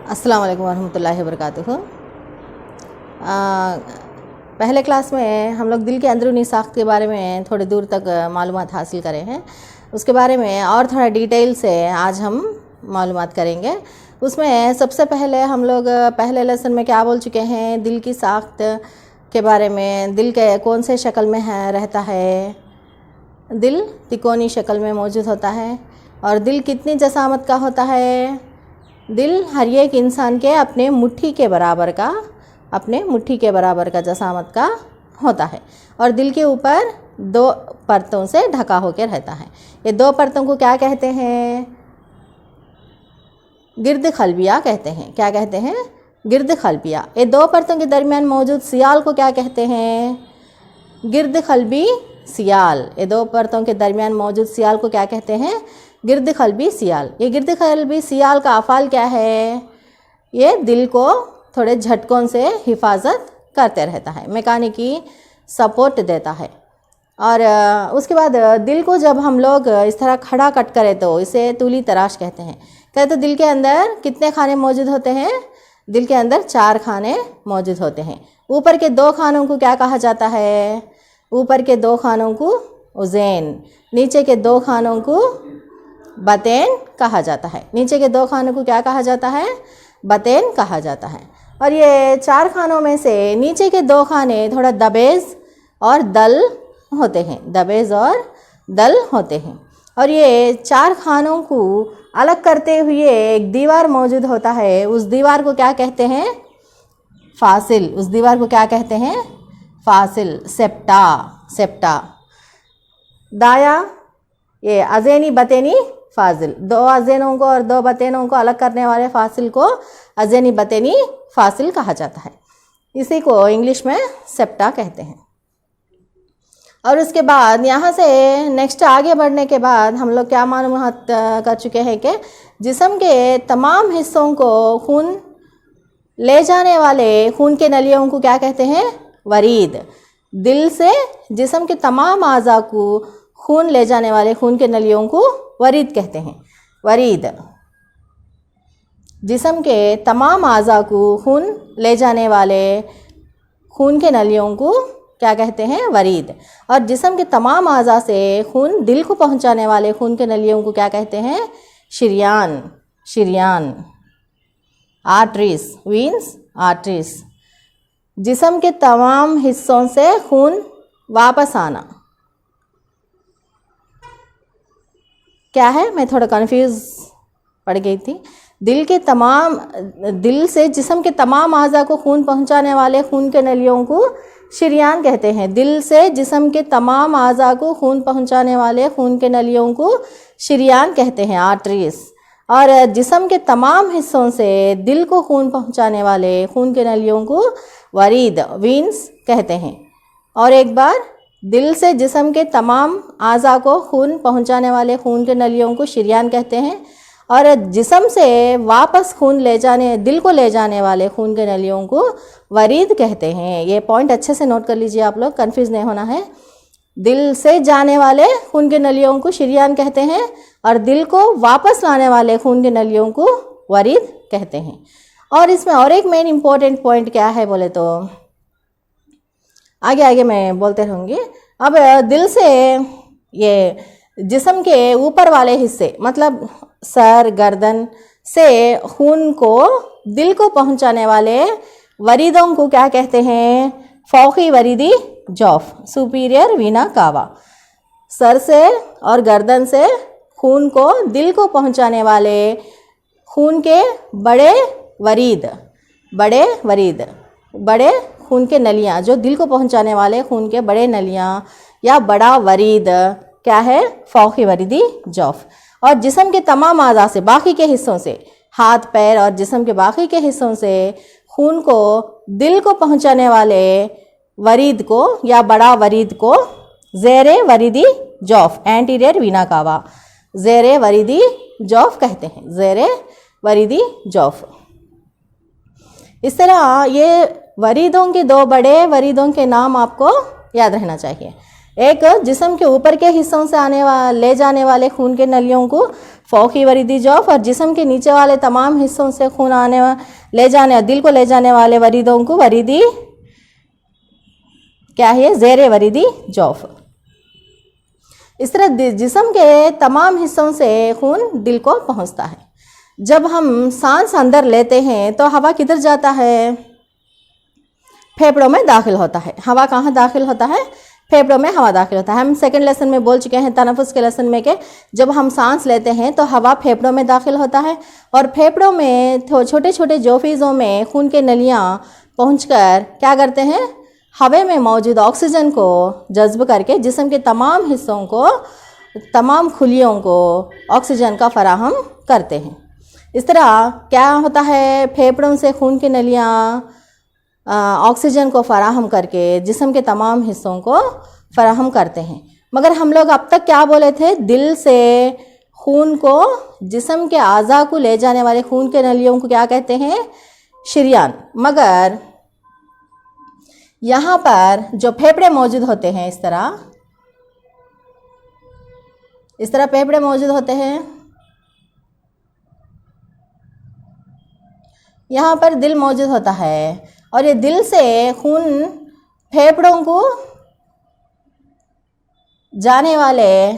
अस्सलाम वालेकुम वरहमतुल्लाहि वबरकातुहू। पहले क्लास में हम लोग दिल के अंदरूनी साख्त के बारे में थोड़ी दूर तक मालूमात हासिल करे हैं। उसके बारे में और थोड़ा डिटेल से आज हम मालूमात करेंगे। उसमें सबसे पहले हम लोग पहले लेसन में क्या बोल चुके हैं, दिल की साख्त के बारे में। दिल के कौन से शक्ल में रहता है। दिल तिकोनी शक्ल में मौजूद होता है। और दिल कितनी जसामत का होता है। दिल हर एक इंसान के अपने मुट्ठी के बराबर का जसामत का होता है। और दिल के ऊपर दो परतों से ढका होकर रहता है। ये दो परतों को क्या कहते हैं, गिर्द खलबिया कहते हैं। क्या कहते हैं, गिर्द खलबिया। ये दो परतों के दरमियान मौजूद सियाल को क्या कहते हैं, गिर्द खलबी सियाल। ये दो परतों के दरमियान मौजूद सियाल को क्या कहते हैं, गिर्द खलबी सियाल। ये गिर्द खलबी सियाल का अफ़ाल क्या है, ये दिल को थोड़े झटकों से हिफाजत करते रहता है, मैकेनिकी सपोर्ट देता है। और उसके बाद दिल को जब हम लोग इस तरह खड़ा कट करें तो इसे तूली तराश कहते हैं। कहते तो दिल के अंदर कितने खाने मौजूद होते हैं, दिल के अंदर 4 खाने मौजूद होते हैं। ऊपर के 2 खानों को क्या कहा जाता है, ऊपर के 2 खानों को उज़ैन, नीचे के 2 खानों को बतेन कहा जाता है। नीचे के 2 खानों को क्या कहा जाता है, बतेन कहा जाता है। और ये 4 खानों में से नीचे के 2 खाने थोड़ा दबेज़ और दल होते हैं, दबेज़ और दल होते हैं। और ये 4 खानों को अलग करते हुए एक दीवार मौजूद होता है। उस दीवार को क्या कहते हैं, फासिल। उस दीवार को क्या कहते हैं, फासिल, सेप्टा। सेप्टा दाया ये अज़ेनी बतेनी फाजिल। 2 अज़ेनों को और 2 बतेनों को अलग करने वाले फासिल को अज़ेनी बतेनी फासिल कहा जाता है। इसी को इंग्लिश में सेप्टा कहते हैं। और उसके बाद यहाँ से नेक्स्ट आगे बढ़ने के बाद हम लोग क्या मालूमात कर चुके हैं कि जिस्म के तमाम हिस्सों को खून ले जाने वाले खून के नलियों को क्या कहते हैं, वरीद। दिल से जिस्म के तमाम आज़ा को खून ले जाने वाले खून के नलियों को वरीद कहते हैं। वरीद जिस्म के तमाम आज़ा को खून ले जाने वाले खून के नलियों को क्या कहते हैं, वरीद। और जिस्म के तमाम आज़ा से खून दिल को पहुंचाने वाले खून के नलियों को क्या कहते हैं, शरियान। शरियान आर्टरीज, वीन्स, आर्टरीज। जिस्म के तमाम हिस्सों से खून वापस आना क्या है, मैं थोड़ा कन्फ्यूज़ पड़ गई थी। दिल से जिस्म के तमाम आज़ा को खून पहुंचाने वाले खून के नलियों को शरियान कहते हैं। दिल से जिस्म के तमाम आज़ा को खून पहुंचाने वाले खून के नलियों को शरियान कहते हैं, आर्टरीज। और जिस्म के तमाम हिस्सों से दिल को खून पहुंचाने वाले खून के नलियों को वरीद, वीन्स कहते हैं। और एक बार, दिल से जिस्म के तमाम आज़ा को खून पहुंचाने वाले खून के नलियों को शरियान कहते हैं। और जिस्म से वापस खून ले जाने, दिल को ले जाने वाले खून के नलियों को वरीद कहते हैं। ये पॉइंट अच्छे से नोट कर लीजिए आप लोग, कन्फ्यूज़ नहीं होना है। दिल से जाने वाले खून के नलियों को शरियान कहते हैं और दिल को वापस लाने वाले खून के नलियों को वरीद कहते हैं। और इसमें और एक मेन इम्पॉर्टेंट पॉइंट क्या है बोले तो आगे आगे मैं बोलते रहूँगी। अब दिल से ये जिस्म के ऊपर वाले हिस्से मतलब सर, गर्दन से खून को दिल को पहुंचाने वाले वरीदों को क्या कहते हैं, फौकी वरीदी जौफ, सुपीरियर वीना कावा। सर से और गर्दन से खून को दिल को पहुंचाने वाले खून के बड़े वरीद, बड़े खून के नलियाँ, जो दिल को पहुंचाने वाले खून के बड़े नलियाँ या बड़ा वरीद क्या है, फौकी वरीदी जौफ। और जिस्म के तमाम आज़ा से, बाकी के हिस्सों से, हाथ पैर और जिस्म के बाकी के हिस्सों से खून को दिल को पहुंचाने वाले वरीद को या बड़ा वरीद को ज़ेरे वरीदी जौफ, एंटीरियर वीना कावा, ज़ेरे वरीदी जौफ कहते हैं, ज़ेरे वरीदी जौफ। इस तरह ये वरीदों के 2 बड़े वरीदों के नाम आपको याद रहना चाहिए। एक जिस्म के ऊपर के हिस्सों से ले जाने वाले खून के नलियों को फ़ौक़ी वरीदी जौफ़, और जिस्म के नीचे वाले तमाम हिस्सों से खून दिल को ले जाने वाले वरीदों को वरीदी क्या है, ज़ेरे वरीदी जौफ़। इस तरह जिस्म के तमाम हिस्सों से खून दिल को पहुंचता है। जब हम सांस अंदर लेते हैं तो हवा किधर जाता है? फेफड़ों में दाखिल होता है। हवा कहाँ दाखिल होता है? फेफड़ों में हवा दाखिल होता है। हम सेकंड लेसन में बोल चुके हैं, तनफ़ुस के लेसन में, कि जब हम सांस लेते हैं तो हवा फेफड़ों में दाखिल होता है, और फेफड़ों में छोटे छोटे जोफीज़ों में खून के नलियाँ पहुंचकर क्या करते हैं? हवा में मौजूद ऑक्सीजन को जज्ब करके जिस्म के तमाम हिस्सों को, तमाम खुलियों को ऑक्सीजन का फराहम करते हैं। इस तरह क्या होता है? फेफड़ों से खून की नलियाँ ऑक्सीजन को फराहम करके जिस्म के तमाम हिस्सों को फराहम करते हैं। मगर हम लोग अब तक क्या बोले थे? दिल से खून को, जिस्म के आज़ा को ले जाने वाले खून के नलियों को क्या कहते हैं? शरियान। मगर यहाँ पर जो फेफड़े मौजूद होते हैं, इस तरह फेफड़े मौजूद होते हैं, यहाँ पर दिल मौजूद होता है, और ये दिल से खून फेफड़ों को जाने वाले,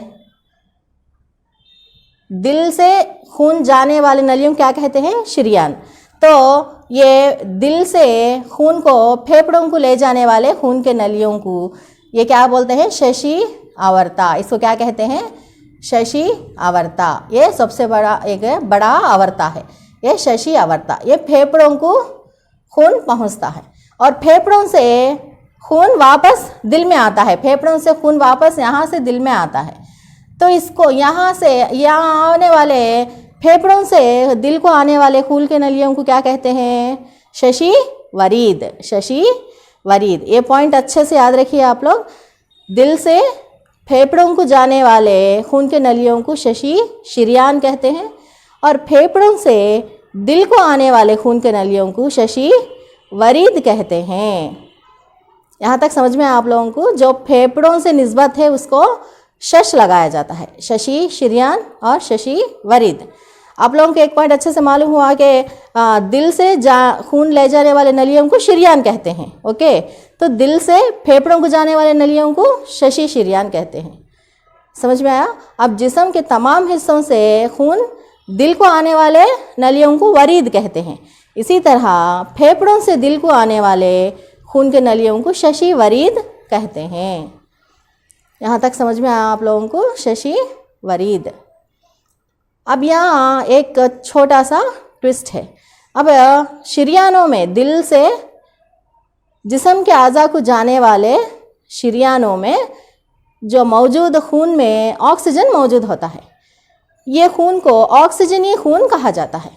दिल से खून जाने वाले नलियों क्या कहते हैं? शरियान। तो ये दिल से खून को फेफड़ों को ले जाने वाले खून के नलियों को ये क्या बोलते हैं? शशि आवर्ता। इसको क्या कहते हैं? शशि आवर्ता। ये सबसे बड़ा आवर्ता है, ये शशि आवर्ता। ये फेफड़ों को खून पहुंचता है, और फेफड़ों से खून वापस दिल में आता है। फेफड़ों से खून वापस यहाँ से दिल में आता है। तो इसको यहाँ आने वाले, फेफड़ों से दिल को आने वाले खून के नलियों को क्या कहते हैं? शशि वरीद। शशि वरीद। ये पॉइंट अच्छे से याद रखिए आप लोग। दिल से फेफड़ों को जाने वाले खून के नलियों को शशि शरियान कहते हैं, और फेफड़ों से दिल को आने वाले खून के नलियों को शशि वरीद कहते हैं। यहाँ तक समझ में आप लोगों को? जो फेफड़ों से निस्बत है उसको शश लगाया जाता है, शशि शरियान और शशि वरीद। आप लोगों को एक पॉइंट अच्छे से मालूम हुआ कि दिल से खून ले जाने वाले नलियों को शरियान कहते हैं। ओके, तो दिल से फेफड़ों को जाने वाले नलियों को शशि शरियान कहते हैं। समझ में आया? अब जिस्म के तमाम हिस्सों से खून दिल को आने वाले नलियों को वरीद कहते हैं। इसी तरह फेफड़ों से दिल को आने वाले खून के नलियों को शशि वरीद कहते हैं। यहाँ तक समझ में आया आप लोगों को? शशि वरीद। अब यहाँ एक छोटा सा ट्विस्ट है। अब शरियानों में, दिल से जिस्म के आज़ा को जाने वाले शरियानों में जो मौजूद खून में ऑक्सीजन मौजूद होता है, ये खून को ऑक्सीजनी खून कहा जाता है।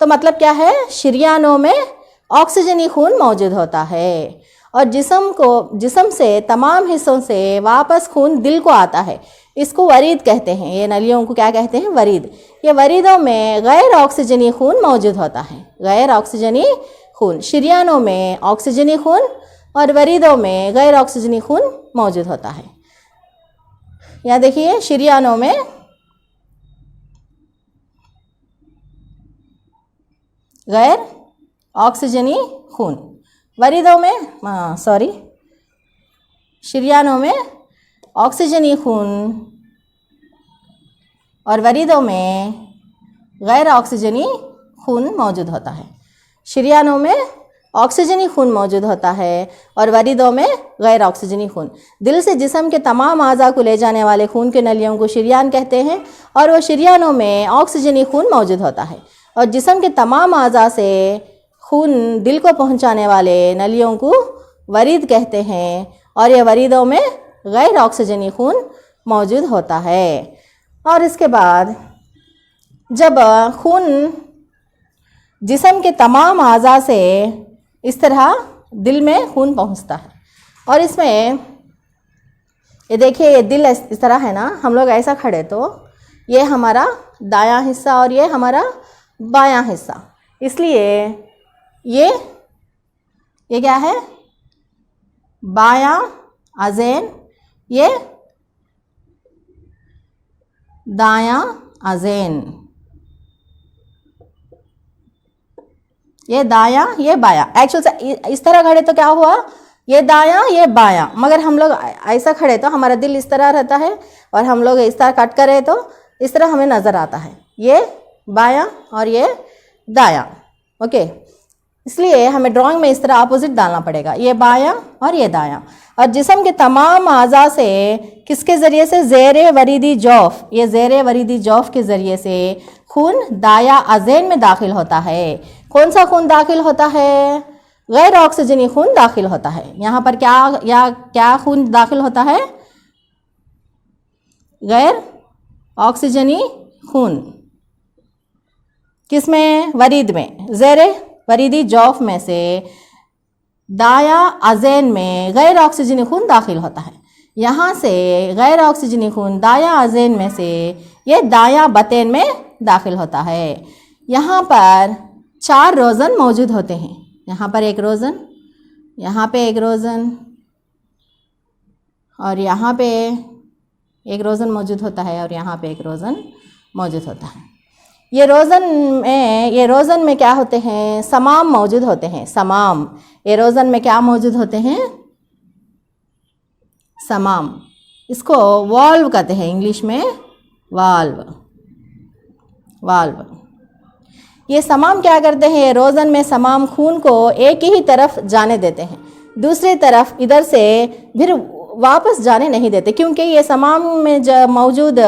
तो मतलब क्या है? शरियानों में ऑक्सीजनी खून मौजूद होता है, और जिस्म से तमाम हिस्सों से वापस खून दिल को आता है। इसको वरीद कहते हैं। ये नलियों को क्या कहते हैं? वरीद। ये वरीदों में गैर ऑक्सीजनी खून मौजूद होता है, गैर ऑक्सीजनी खून। शरियानों में ऑक्सीजनी खून और वरीदों में गैर ऑक्सीजनी खून मौजूद होता है। यहाँ देखिए, शरियानों में गैर ऑक्सीजनी खून, वरीदों में शरियानों में ऑक्सीजनी खून और वरीदों में गैर ऑक्सीजनी खून मौजूद होता है। शरियानों में ऑक्सीजनी खून मौजूद होता है और वरीदों में गैर ऑक्सीजनी खून। दिल से जिस्म के तमाम आज़ा को ले जाने वाले खून के नलियों को शरियान कहते हैं, और वो शरियानों में ऑक्सीजनी खून मौजूद होता है। और जिस्म के तमाम आज़ा से खून दिल को पहुंचाने वाले नलियों को वरीद कहते हैं, और ये वरीदों में गैर ऑक्सीजनी खून मौजूद होता है। और इसके बाद जब खून जिस्म के तमाम आज़ा से इस तरह दिल में खून पहुंचता है, और इसमें ये देखिए, ये दिल इस तरह है ना, हम लोग ऐसा खड़े तो ये हमारा दायां हिस्सा और ये हमारा बायां हिस्सा, इसलिए ये क्या है? बायां अज़ेन, ये दायां अज़ेन, ये दायां ये बायां। एक्चुअल से इस तरह खड़े तो क्या हुआ, ये दायां ये बायां, मगर हम लोग ऐसा खड़े तो हमारा दिल इस तरह रहता है और हम लोग इस तरह कट करें तो इस तरह हमें नज़र आता है, ये बायां और ये दायां। ओके, इसलिए हमें ड्राइंग में इस तरह अपोजिट डालना पड़ेगा, ये बायां और ये दायां। और जिस्म के तमाम आज़ा से किसके ज़रिए से, ज़ेरे वरीदी जौफ, ये ज़ेरे वरीदी जौफ के ज़रिए से खून दाया अज़ेन में दाखिल होता है। कौन सा खून दाखिल होता है, गैर ऑक्सीजनी खून दाखिल होता है। यहाँ पर क्या खून दाखिल होता है, गैर ऑक्सीजनी खून। किसमें, वरीद में, ज़ेरे वरीदी जौफ में से दाया अज़ेन में गैर ऑक्सीजनी खून दाखिल होता है। यहाँ से गैर ऑक्सीजनी खून दाया अज़ेन में से ये दाया बतेन में दाखिल होता है। यहाँ पर 4 रोज़न मौजूद होते हैं, यहाँ पर एक रोज़न, यहाँ पे एक रोज़न और यहाँ पे एक रोज़न मौजूद होता है और यहाँ पे एक रोज़न मौजूद होता है। ये रोज़न में क्या होते हैं, समाम मौजूद होते हैं, समाम। ये रोज़न में क्या मौजूद होते हैं, समाम। इसको वाल्व कहते हैं इंग्लिश में, वाल्व, वाल्व। ये समाम क्या करते हैं, ये रोज़न में समाम खून को एक ही तरफ जाने देते हैं, दूसरी तरफ इधर से फिर वापस जाने नहीं देते, क्योंकि ये समाम में जो मौजूद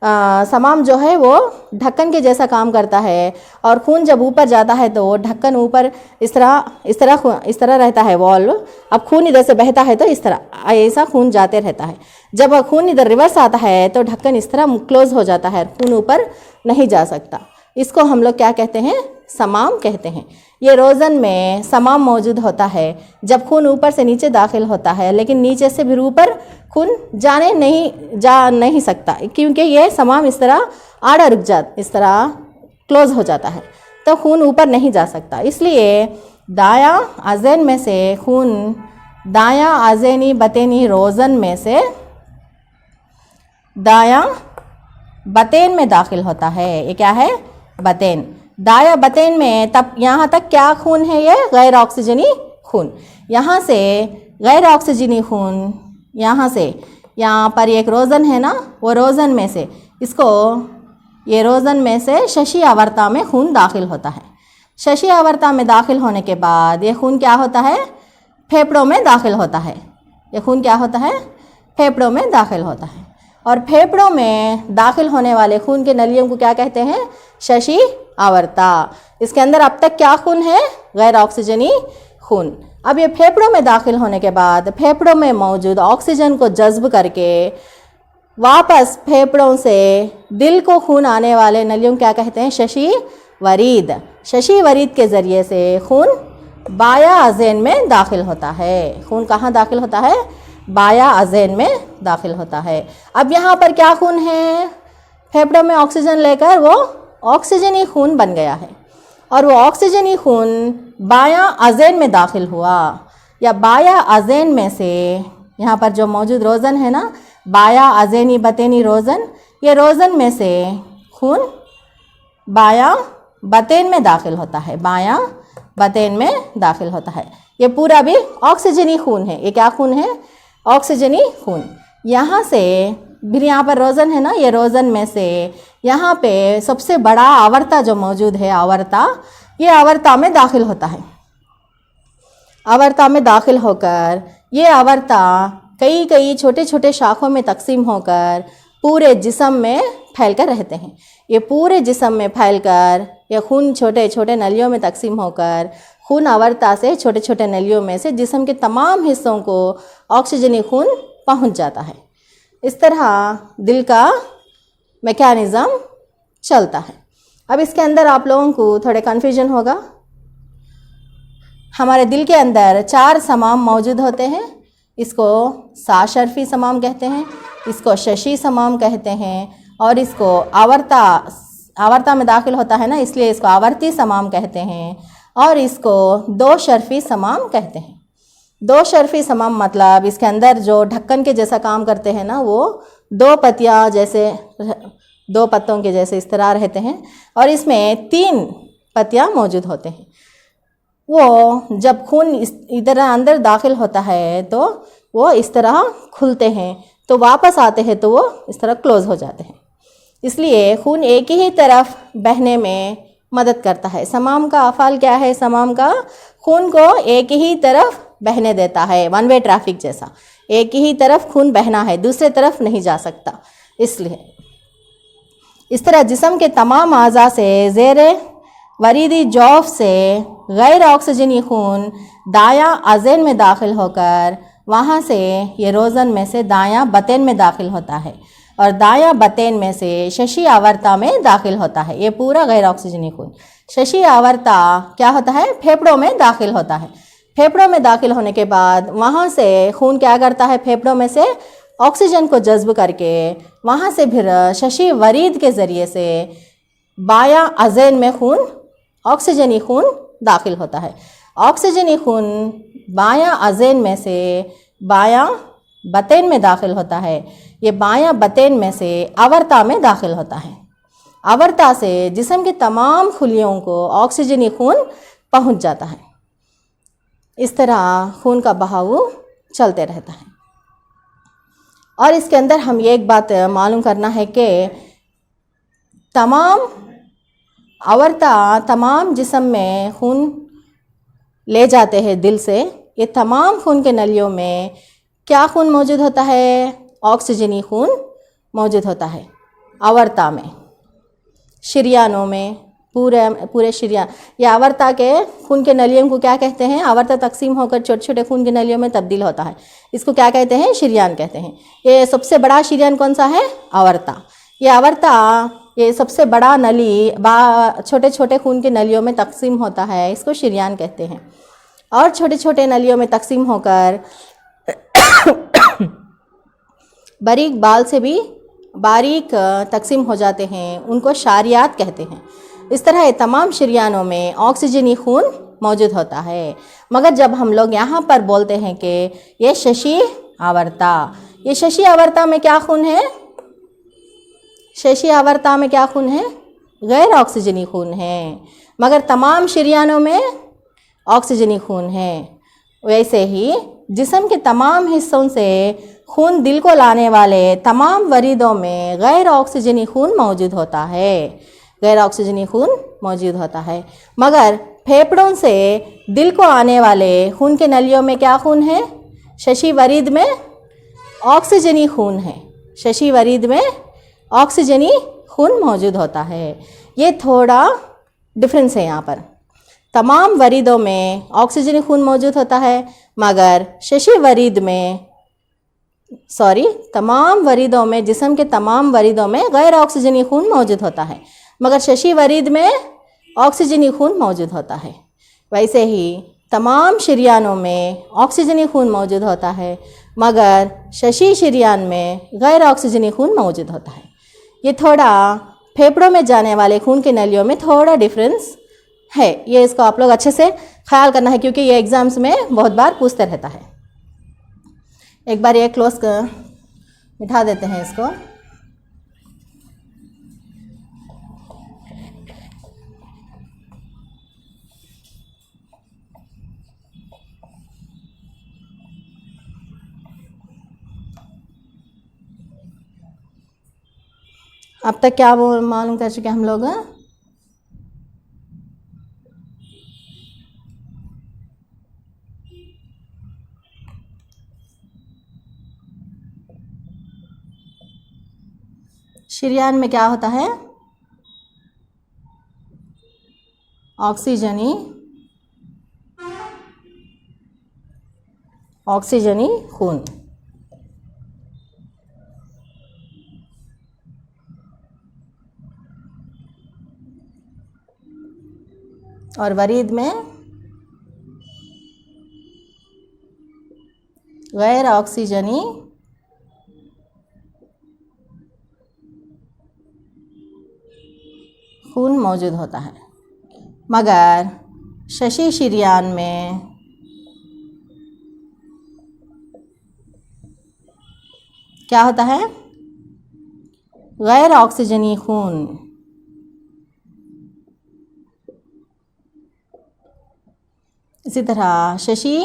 समाम जो है वो ढक्कन के जैसा काम करता है और खून जब ऊपर जाता है तो ढक्कन ऊपर इस तरह रहता है वॉल्व। अब खून इधर से बहता है तो इस तरह ऐसा खून जाते रहता है। जब खून इधर रिवर्स आता है तो ढक्कन इस तरह क्लोज हो जाता है, खून ऊपर नहीं जा सकता। इसको हम लोग क्या कहते हैं, समाम कहते हैं। ये रोज़न में समाम मौजूद होता है जब खून ऊपर से नीचे दाखिल होता है, लेकिन नीचे से फिर ऊपर खून जा नहीं सकता, क्योंकि ये समाम इस तरह आड़ा रुक इस तरह क्लोज हो जाता है तो खून ऊपर नहीं जा सकता। इसलिए दाया अज़ेन में से खून दाया अज़ेनी बतेनी रोज़न में से दाया बतेन में दाखिल होता है। ये क्या है, बतेन। दाया बतेन में तब यहाँ तक क्या खून है, ये गैर ऑक्सीजनी खून। यहाँ से गैर ऑक्सीजनी खून, यहाँ से यहाँ पर एक रोज़न है ना, वो रोज़न में से ये रोज़न में से शशि आवर्ता में खून दाखिल होता है। शशि आवर्ता में दाखिल होने के बाद ये खून क्या होता है, फेफड़ों में दाखिल होता है। ये खून क्या होता है, फेफड़ों में दाखिल होता है। और फेफड़ों में दाखिल होने वाले खून के नलियों को क्या कहते हैं, शशि आवर्ता। इसके अंदर अब तक क्या खून है, गैर ऑक्सीजनी खून। अब ये फेफड़ों में दाखिल होने के बाद फेफड़ों में मौजूद ऑक्सीजन को जज्ब करके वापस फेफड़ों से दिल को खून आने वाले नलियों क्या कहते हैं, शशि वरीद। शशि वरीद के ज़रिए से खून बाया अज़ेन में दाखिल होता है। खून कहाँ दाखिल होता है, बाया अज़ेन में दाखिल होता है। अब यहाँ पर क्या खून है, फेफड़ों में ऑक्सीजन लेकर वो ऑक्सीजनी खून बन गया है और वो ऑक्सीजनी खून बाया अज़ेन में दाखिल हुआ, या बाया अज़ेन में से यहाँ पर जो मौजूद रोज़न है ना, बाया अज़ेनी बतेनी रोज़न, ये रोज़न में से खून बाया बतेन में दाखिल होता है, बाया बतेन में दाखिल होता है। ये पूरा भी ऑक्सीजनी खून है। ये क्या खून है, ऑक्सीजनी खून। यहाँ से फिर यहाँ पर रोज़न है ना, ये रोज़न में से यहाँ पे सबसे बड़ा आवर्ता जो मौजूद है, आवर्ता, ये आवर्ता में दाखिल होता है। आवर्ता में दाखिल होकर ये आवर्ता कई कई छोटे छोटे शाखों में तकसीम होकर पूरे जिस्म में फैलकर रहते हैं। ये पूरे जिस्म में फैलकर ये खून छोटे छोटे नलियों में तकसीम होकर खून आवर्ता से छोटे छोटे नलियों में से जिस्म के तमाम हिस्सों को ऑक्सीजनी खून पहुंच जाता है। इस तरह दिल का मैकेनिज़्म चलता है। अब इसके अंदर आप लोगों को थोड़े कन्फ्यूजन होगा। हमारे दिल के अंदर 4 समाम मौजूद होते हैं। इसको साशर्फी समाम कहते हैं, इसको शशि समाम कहते हैं, और इसको आवर्ता में दाखिल होता है ना, इसलिए इसको आवर्ती समाम कहते हैं, और इसको 2 शर्फी समाम कहते हैं। दो शर्फी समाम मतलब इसके अंदर जो ढक्कन के जैसा काम करते हैं ना, वो दो पत्तियाँ जैसे, दो पत्तों के जैसे इस तरह रहते हैं और इसमें 3 पत्तियाँ मौजूद होते हैं। वो जब खून इधर अंदर दाखिल होता है तो वो इस तरह खुलते हैं, तो वापस आते हैं तो वो इस तरह क्लोज़ हो जाते हैं। इसलिए खून एक ही तरफ बहने में मदद करता है। समाम का अफ़ाल क्या है? समाम का खून को एक ही तरफ बहने देता है, वन वे ट्रैफिक जैसा। एक ही तरफ खून बहना है, दूसरे तरफ नहीं जा सकता। इसलिए इस तरह जिस्म के तमाम आज़ा से ज़ेरे वरीदी जौफ से गैर ऑक्सीजनी खून दायां अज़ेन में दाखिल होकर वहाँ से ये रोज़न में से दायां बतेन में दाखिल होता है और दायां बतेन में से शशि आवर्ता में दाखिल होता है। ये पूरा गैर ऑक्सीजनी खून शशि आवर्ता क्या होता है? फेफड़ों में दाखिल होता है। फेफड़ों में दाखिल होने के बाद वहाँ से खून क्या करता है? फेफड़ों में से ऑक्सीजन को जज्ब करके वहाँ से फिर शशि वरीद के ज़रिए से बायां अज़ेन में खून, ऑक्सीजनी खून दाखिल होता है। ऑक्सीजनी खून बायां अज़ेन में से बायां बतेन में दाखिल होता है। ये बायां बतेन में से आवर्ता में दाखिल होता है। आवर्ता से जिस्म के तमाम खुलियों को ऑक्सीजनी खून पहुंच जाता है। इस तरह खून का बहाव चलते रहता है। और इसके अंदर हम ये एक बात मालूम करना है कि तमाम आवर्ता तमाम जिस्म में खून ले जाते हैं दिल से। ये तमाम खून के नलियों में क्या खून मौजूद होता है? ऑक्सीजनी खून मौजूद होता है आवर्ता में, शरियानों में, पूरे शरियान। या आवर्ता के खून के नलियों को क्या कहते हैं? आवर्ता तकसीम होकर छोटे छोटे खून के नलियों में तब्दील होता है, इसको क्या कहते हैं? शरियान कहते हैं। ये सबसे बड़ा शरियान कौन सा है? आवर्ता। ये आवर्ता ये सबसे बड़ा नली छोटे छोटे खून के नलियों में तकसीम होता है, इसको शरियान कहते हैं। और छोटे छोटे नलियों में तकसीम होकर बारीक बाल से भी बारीक तकसीम हो जाते हैं, उनको शारियात कहते हैं। इस तरह ये तमाम शरियानों में ऑक्सीजनी खून मौजूद होता है। मगर जब हम लोग यहाँ पर बोलते हैं कि ये शशि आवर्ता, ये शशि आवर्ता में क्या खून है? शशि आवर्ता में क्या खून है? गैर ऑक्सीजनी खून है। मगर तमाम शरियानों में ऑक्सीजनी खून है। वैसे ही जिस्म के तमाम हिस्सों से खून दिल को लाने वाले तमाम वरीदों में गैर ऑक्सीजनी खून मौजूद होता है, गैर ऑक्सीजनी खून मौजूद होता है। मगर फेफड़ों से दिल को आने वाले खून के नलियों में क्या खून है? शशि वरीद में ऑक्सीजनी खून है। शशि वरीद में ऑक्सीजनी खून मौजूद होता है। ये थोड़ा डिफरेंस है यहाँ पर। तमाम वरीदों में ऑक्सीजनी खून मौजूद होता है, मगर शशि वरीद में तमाम वरीदों में, जिस्म के तमाम वरीदों में गैर ऑक्सीजनी खून मौजूद होता है, मगर शशि वरीद में ऑक्सीजनी खून मौजूद होता है। वैसे ही तमाम शरियानों में ऑक्सीजनी खून मौजूद होता है, मगर शशि शरियान में गैर ऑक्सीजनी खून मौजूद होता है। ये थोड़ा फेफड़ों में जाने वाले खून के नलियों में थोड़ा डिफरेंस है। ये इसको आप लोग अच्छे से ख्याल करना है, क्योंकि ये एग्ज़ाम्स में बहुत बार पूछते रहता है। एक बार ये क्लोज मिटा देते हैं इसको। अब तक क्या वो मालूम कर चुके हम लोग? शरियान में क्या होता है? ऑक्सीजनी खून। और वरीद में गैर ऑक्सीजनी खून मौजूद होता है, मगर शशि शरियान में क्या होता है? गैर ऑक्सीजनी खून। इसी तरह शशि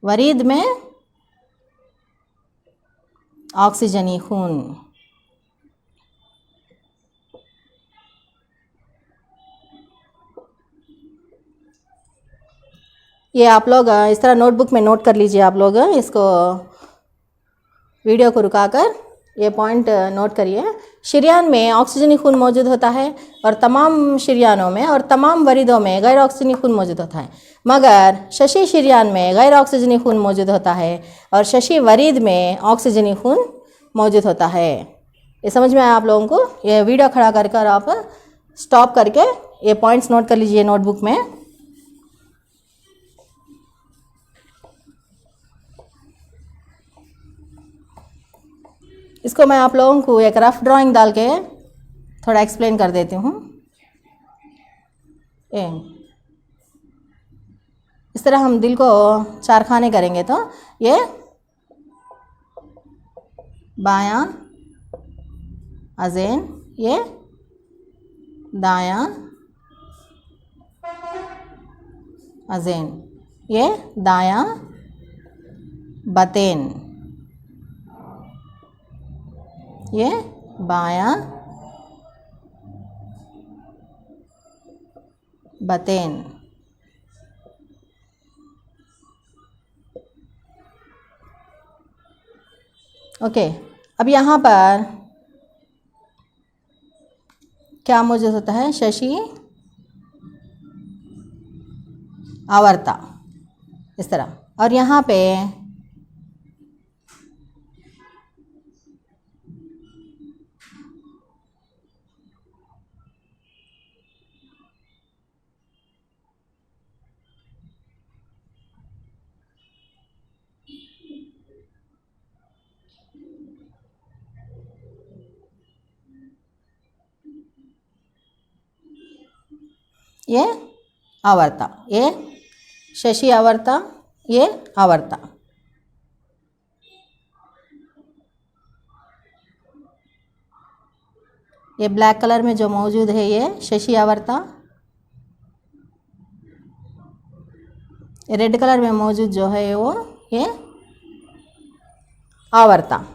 वरीद में ऑक्सीजनी खून। ये आप लोग इस तरह नोटबुक में नोट कर लीजिए। आप लोग इसको वीडियो को रुकाकर ये पॉइंट नोट करिए। शरीयान में ऑक्सीजनी खून मौजूद होता है और तमाम शरीयानों में और तमाम वरीदों में गैर ऑक्सीजनी खून मौजूद होता है, मगर शशि शरीयान में गैर ऑक्सीजनी खून मौजूद होता है और शशि वरीद में ऑक्सीजनी खून मौजूद होता है। ये समझ में आया आप लोगों को? ये वीडियो खड़ा कर आप स्टॉप करके ये पॉइंट्स नोट कर लीजिए नोटबुक में। इसको मैं आप लोगों को एक रफ ड्राइंग डाल के थोड़ा एक्सप्लेन कर देती हूँ। इस तरह हम दिल को 4 खाने करेंगे तो ये बायां अज़ेन, ये दायां अज़ेन, ये दायां बतेन, ये बायां बतेन। ओके, अब यहाँ पर क्या मौजूद होता है? शशि आवर्ता, इस तरह। और यहाँ पे ये आवर्ता, ये शशि आवर्ता, ये आवर्ता। ये ब्लैक कलर में जो मौजूद है ये शशि आवर्ता, रेड कलर में मौजूद जो है वो ये आवर्ता।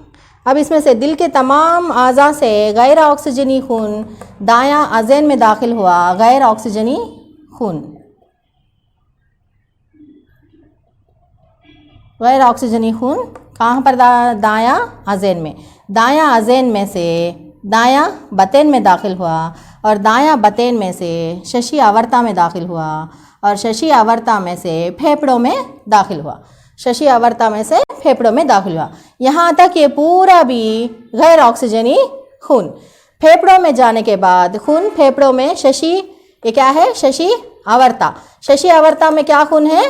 अब इसमें से दिल के तमाम आज़ा से गैर ऑक्सीजनी खून दायां अज़ेन में दाखिल हुआ। गैर ऑक्सीजनी खून, गैर ऑक्सीजनी खून कहाँ पर? दायां अज़ेन में। दायां अज़ेन में से दायां बतेन में दाखिल हुआ और दायां बतेन में से शशि आवर्ता में दाखिल हुआ और शशि आवर्ता में से फेफड़ों में दाखिल हुआ। शशि आवर्ता में से फेफड़ों में दाखिल हुआ। यहाँ तक ये पूरा भी गैर ऑक्सीजनी खून। फेफड़ों में जाने के बाद खून फेफड़ों में शशि, ये क्या है? शशि आवर्ता। शशि आवर्ता में क्या खून है?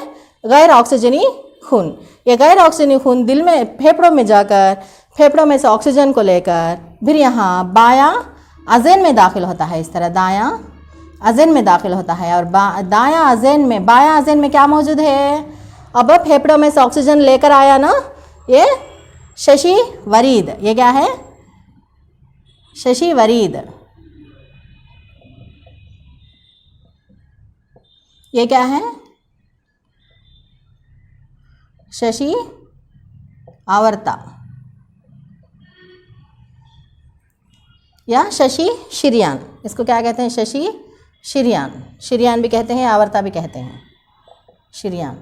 गैर ऑक्सीजनी खून। ये गैर ऑक्सीजनी खून दिल में फेफड़ों में जाकर फेफड़ों में से ऑक्सीजन को लेकर फिर यहाँ बायां अज़ेन में दाखिल होता है। इस तरह दायां अज़ेन में दाखिल होता है और दायां अज़ेन में, बायां अज़ेन में क्या मौजूद है? अब फेफड़ों में से ऑक्सीजन लेकर आया ना, ये शशि वरीद। ये क्या है? शशि वरीद। ये क्या है? शशि आवर्ता या शशि शरीयान। इसको क्या कहते हैं? शशि शरीयान। शरीयान भी कहते हैं, आवर्ता भी कहते हैं। शरीयान,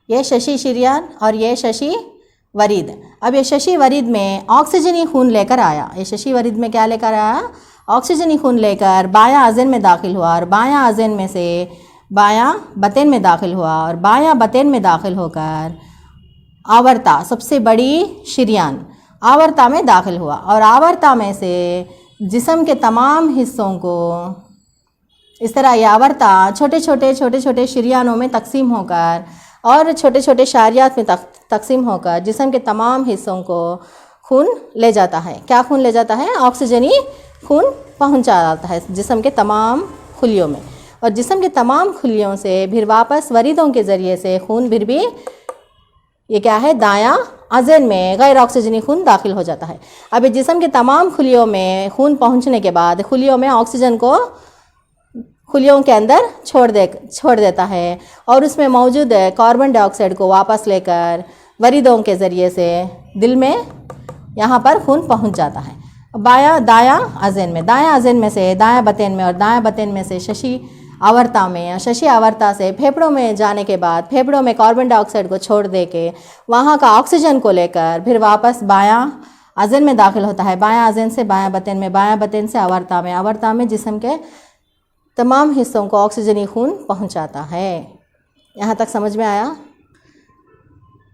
ये शशि शरीयान और ये शशि वरीद। अब ये शशि वरीद में ऑक्सीजनी खून लेकर आया। ये शशि वरीद में क्या लेकर आया? ऑक्सीजनी खून लेकर बायां अज़ेन में दाखिल हुआ और बायां अज़ेन में से बायां बतेन में दाखिल हुआ और बायां बतेन में दाखिल होकर आवर्ता, सबसे बड़ी शरीयान, आवर्ता में दाखिल हुआ और आवर्ता में से जिस्म के तमाम हिस्सों को इस तरह ये आवर्ता छोटे छोटे शरीयानों में तकसीम होकर और छोटे छोटे शारियात में तकसीम होकर जिस्म के तमाम हिस्सों को खून ले जाता है। क्या खून ले जाता है? ऑक्सीजनी खून पहुंचा जाता है जिस्म के तमाम खुलियों में और जिस्म के तमाम खुलियों से फिर वापस वरीदों के ज़रिए से खून फिर भी ये क्या है? दायां अज़न में गैर ऑक्सीजनी खून दाखिल हो जाता है। अब इस जिस्म के तमाम खुलियों में खून पहुंचने के बाद खुलियों में ऑक्सीजन को खुलियों के अंदर छोड़ देता है और उसमें मौजूद कार्बन डाइऑक्साइड को वापस लेकर वरीदों के ज़रिए से दिल में यहाँ पर खून पहुँच जाता है। दायां अज़न में से दायां बतेन में और दायां बतेन में से शशि आवर्ता में या शशि आवर्ता से फेफड़ों में जाने के बाद फेफड़ों में कार्बन डाइऑक्साइड को छोड़ दे के वहाँ का ऑक्सीजन को लेकर फिर वापस बायां अज़न में दाखिल होता है। बायां अज़न से बायां बतेन में, बायां बतेन से आवर्ता में जिस्म के तमाम हिस्सों को ऑक्सीजनी खून पहुँचाता है। यहाँ तक समझ में आया?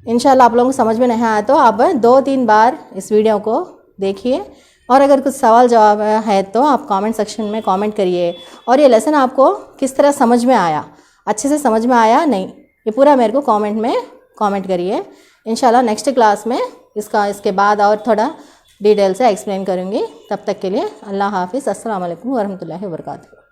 इंशाल्लाह आप लोगों को समझ में नहीं आया तो आप 2-3 बार इस वीडियो को देखिए और अगर कुछ सवाल जवाब है तो आप कमेंट सेक्शन में कमेंट करिए। और ये लेसन आपको किस तरह समझ में आया, अच्छे से समझ में आया नहीं, ये पूरा मेरे को कमेंट में कमेंट करिए। इंशाल्लाह नेक्स्ट क्लास में इसके बाद और थोड़ा डिटेल से एक्सप्लेन करूँगी। तब तक के लिए अल्लाह हाफिज़। अस्सलाम वालेकुम वरहमतुल्लाहि वबरकातुहू।